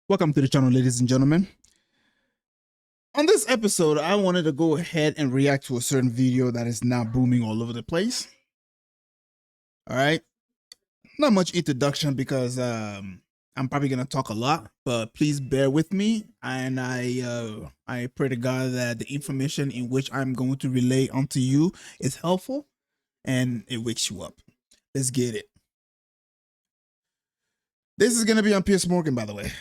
Welcome to the channel, ladies and gentlemen. On this episode, I wanted to go ahead and react to a certain video that is now booming all over the place. All right. Not much introduction because I'm probably going to talk a lot, but please bear with me. And I pray to God that the information in which I'm going to relay onto you is helpful and it wakes you up. Let's get it. This is going to be on Piers Morgan, by the way.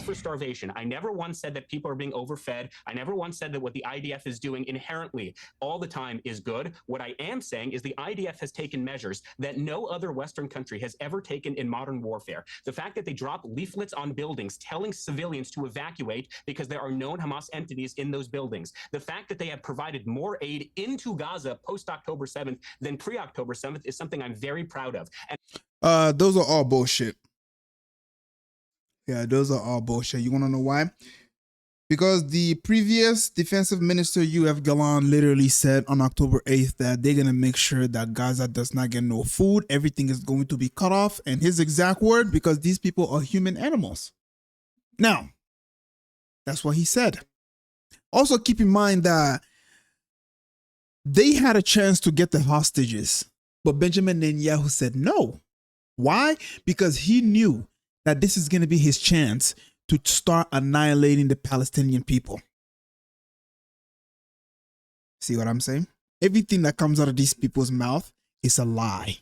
For starvation. I never once said that people are being overfed. I never once said that what the IDF is doing inherently all the time is good. What I am saying is the IDF has taken measures that no other Western country has ever taken in modern warfare. The fact that they drop leaflets on buildings telling civilians to evacuate because there are known Hamas entities in those buildings. The fact that they have provided more aid into Gaza post-October 7th than pre-October 7th is something I'm very proud of. And those are all bullshit. Yeah, those are all bullshit. You want to know why? Because the previous defensive minister, UF Galan, literally said on October 8th that they're going to make sure that Gaza does not get no food. Everything is going to be cut off. And his exact word, because these people are human animals. Now, that's what he said. Also, keep in mind that they had a chance to get the hostages, but Benjamin Netanyahu said no. Why? Because he knew that this is going to be his chance to start annihilating the Palestinian people. See what I'm saying? Everything that comes out of these people's mouth is a lie.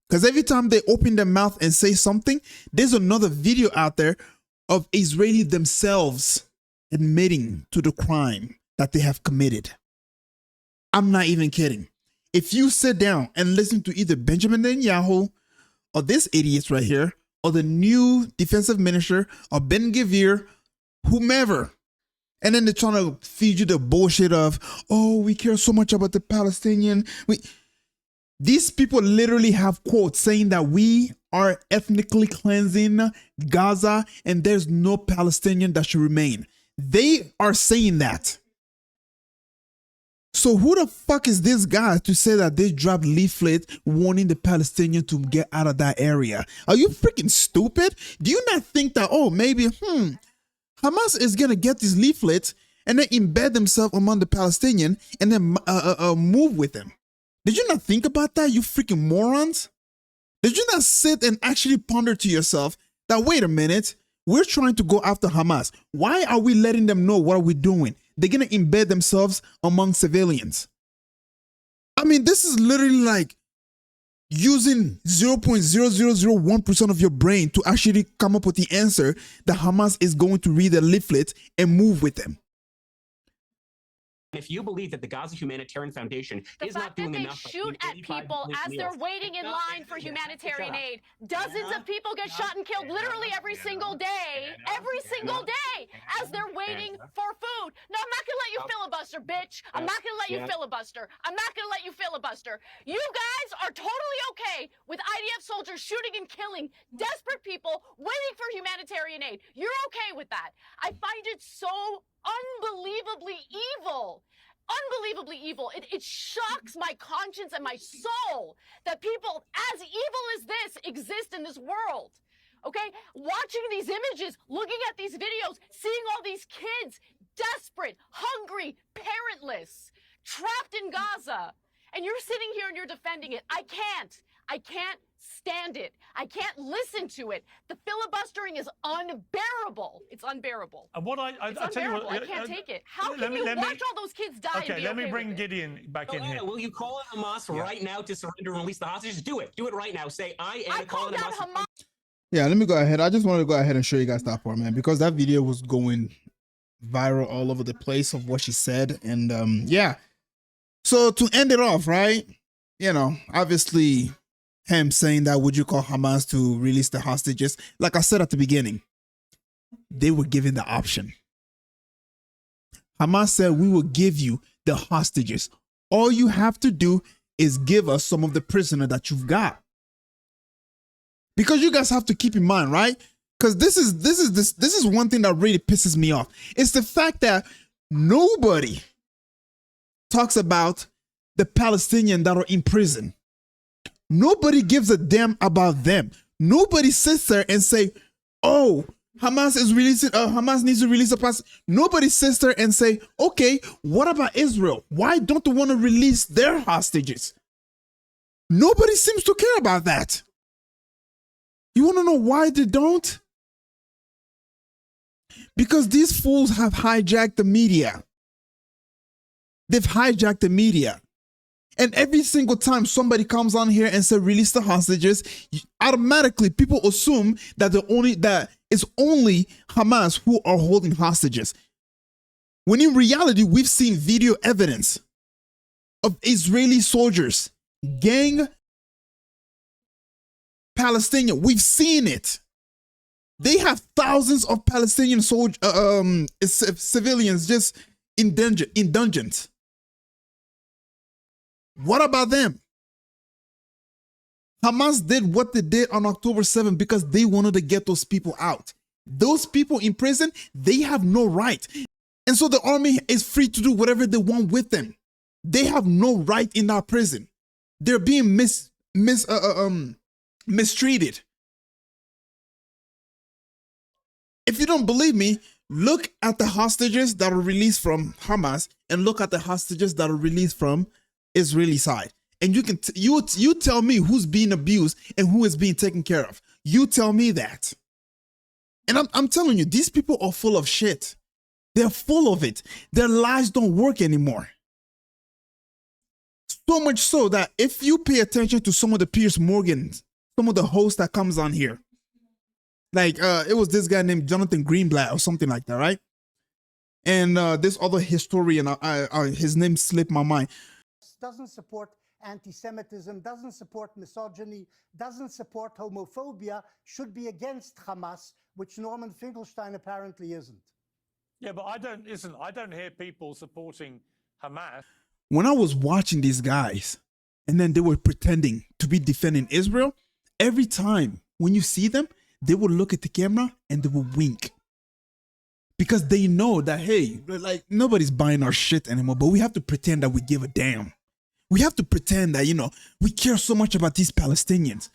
Because every time they open their mouth and say something, there's another video out there of Israelis themselves admitting to the crime that they have committed. I'm not even kidding. If you sit down and listen to either Benjamin Netanyahu or this idiot right here, or the new defensive minister, or Ben-Gvir, whomever, and then they're trying to feed you the bullshit of, oh, we care so much about the Palestinian. These people literally have quotes saying that we are ethnically cleansing Gaza and there's no Palestinian that should remain. They are saying that. So who the fuck is this guy to say that they dropped leaflets warning the Palestinians to get out of that area? Are you freaking stupid? Do you not think that, oh, maybe, Hamas is going to get these leaflets and then embed themselves among the Palestinian and then move with them? Did you not think about that, you freaking morons? Did you not sit and actually ponder to yourself that, wait a minute, we're trying to go after Hamas. Why are we letting them know what we're doing? They're going to embed themselves among civilians. I mean, this is literally like using 0.0001% of your brain to actually come up with the answer that Hamas is going to read the leaflet and move with them. if you believe that the Gaza Humanitarian Foundation is not doing enough, the fact that they shoot at people as they're waiting in line for humanitarian aid. Dozens of people get shot and killed literally every single day, as they're waiting for food. No, I'm not going to let you filibuster, bitch. I'm not going to let you filibuster. I'm not going to let you filibuster. You guys are totally okay with IDF soldiers shooting and killing desperate people waiting for humanitarian aid. You're okay with that. I find it so unbelievably evil. Unbelievably evil. It shocks my conscience and my soul that people as evil as this exist in this world. Okay? Watching these images, looking at these videos, seeing all these kids desperate, hungry, parentless, trapped in Gaza. And you're sitting here and you're defending it. I can't stand it. I can't listen to it. The filibustering is unbearable. It's unbearable. And what I tell you what, I can't take it. How can you watch all those kids die? Okay, let me bring Gideon back in here. Will you call on Hamas right now to surrender and release the hostages? Do it. Do it right now. Say, I am calling Hamas. Yeah, let me go ahead. I just wanted to go ahead and show you guys that part, man, because that video was going viral all over the place of what she said. And yeah. So to end it off, right? You know, obviously him saying that, would you call Hamas to release the hostages? Like I said at the beginning, they were given the option. Hamas said, we will give you the hostages. All you have to do is give us some of the prisoner that you've got. Because you guys have to keep in mind, right? Because this is one thing that really pisses me off. It's the fact that nobody talks about the Palestinians that are in prison. Nobody gives a damn about them. Nobody sits there and say, oh, Hamas needs to release a pass. Nobody sits there and say, okay, what about Israel? Why don't they want to release their hostages? Nobody seems to care about that. You want to know why they don't? Because these fools have hijacked the media. They've hijacked the media. And every single time somebody comes on here and says release the hostages, automatically people assume that it's only Hamas who are holding hostages. When in reality, we've seen video evidence of Israeli soldiers gang Palestinian. We've seen it. They have thousands of Palestinian civilians just in dungeons. What about them? Hamas did what they did on October 7th because they wanted to get those people out. Those people in prison, they have no right. And so the army is free to do whatever they want with them. They have no right in that prison. They're being mistreated. If you don't believe me, look at the hostages that are released from Hamas and look at the hostages that are released from Israeli side. And you tell me who's being abused and who is being taken care of. You tell me that. And I'm telling you, these people are full of shit. They're full of it. Their lies don't work anymore. So much so that if you pay attention to some of the Piers Morgans, some of the hosts that comes on here, like it was this guy named Jonathan Greenblatt or something like that, right? And this other historian, his name slipped my mind. Doesn't support anti-Semitism, doesn't support misogyny, doesn't support homophobia, should be against Hamas, which Norman Finkelstein apparently isn't. Yeah, but I don't hear people supporting Hamas. When I was watching these guys, and then they were pretending to be defending Israel, every time when you see them, they would look at the camera and they would wink. Because they know that, hey, like nobody's buying our shit anymore, but we have to pretend that we give a damn. We have to pretend that, we care so much about these Palestinians.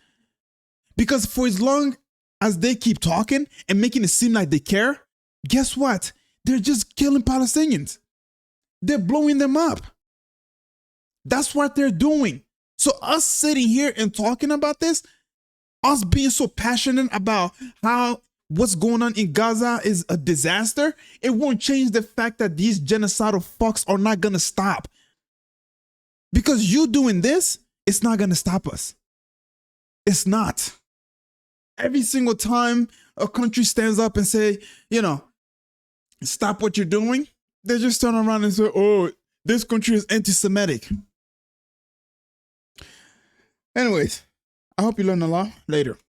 Because for as long as they keep talking and making it seem like they care, guess what? They're just killing Palestinians. They're blowing them up. That's what they're doing. So us sitting here and talking about this, us being so passionate about how what's going on in Gaza is a disaster, it won't change the fact that these genocidal fucks are not going to stop. Because you doing this, it's not going to stop us. It's not. Every single time a country stands up and say, stop what you're doing, they just turn around and say, oh, this country is anti-Semitic. Anyways, I hope you learned a lot later.